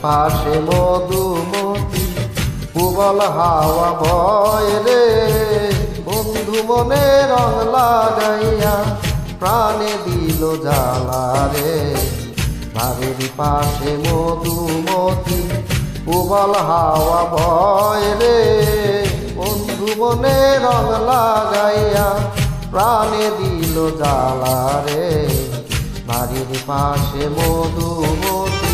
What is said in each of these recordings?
পাশে মধুমতি প্রবল হাওয়া বয় রে, বন্ধু মনে রং লাগাইয়া প্রাণে দিল জ্বালা রে। বাড়ির পাশে মধুমতি প্রবল হাওয়া বয় রে, বন্ধু মনে রং লাগাইয়া প্রাণে দিল জ্বালা রে। বাড়ির পাশে মধুমতি।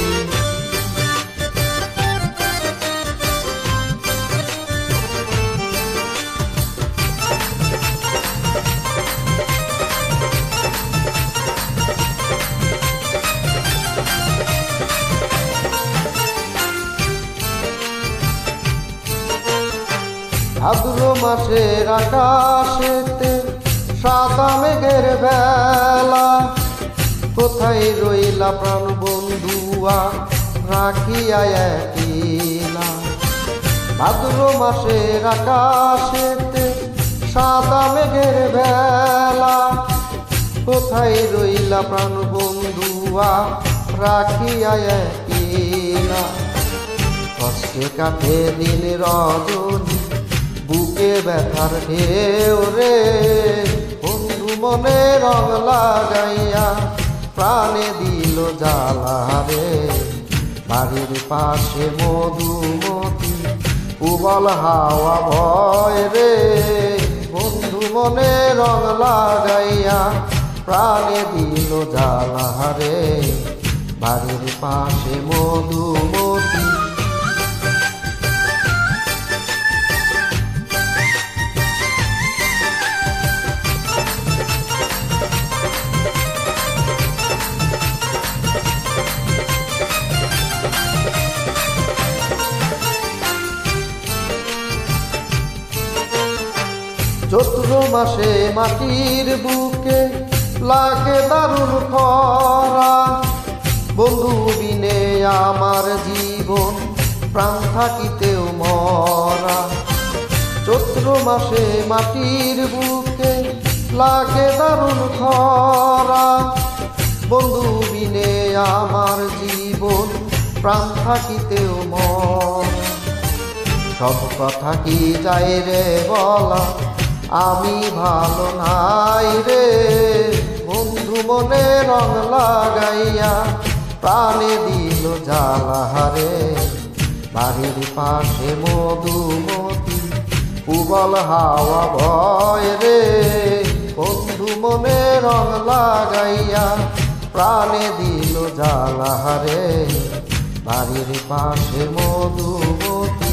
ভাদ্র মাসের আকাশেতে সাদা মেঘের বেলা, কোথায় রইলা প্রাণ বন্ধুয়া রাখিয়া একলা। ভাদ্র মাসের আকাশেতে সাদা মেঘের বেলা, কোথায় রইলা প্রাণ বন্ধুয়া রাখিয়া একলা। কষ্টে কাটে দিন রজনী বুকে ব্যথার ঢেউ রে, বন্ধু মনে রং লাগাইয়া প্রাণে দিল জ্বালা রে। বাড়ির পাশে মধুমতি প্রবল হাওয়া বয় রে, বন্ধু মনে রং লাগাইয়া প্রাণে দিল জ্বালা রে। বাড়ির পাশে মধুমতি। চৈত্র মাসে মাটির বুকে লাগে দারুণ খরা, বন্ধু বিনে আমার জীবন প্রাণ থাকিতেও মরা। চৈত্র মাসে মাটির বুকে লাগে দারুণ খরা, বন্ধু বিনে আমার জীবন প্রাণ থাকিতেও মরা। সব কথা কি যায় রে বলা, আমি ভালো নাই রে, বন্ধু মনে রং লাগাইয়া প্রাণে দিল জ্বালা রে। বাড়ির পাশে মধুমতি প্রবল হাওয়া বয় রে, বন্ধু মনে রং লাগাইয়া প্রাণে দিল জ্বালা রে। বাড়ির পাশে মধুমতি।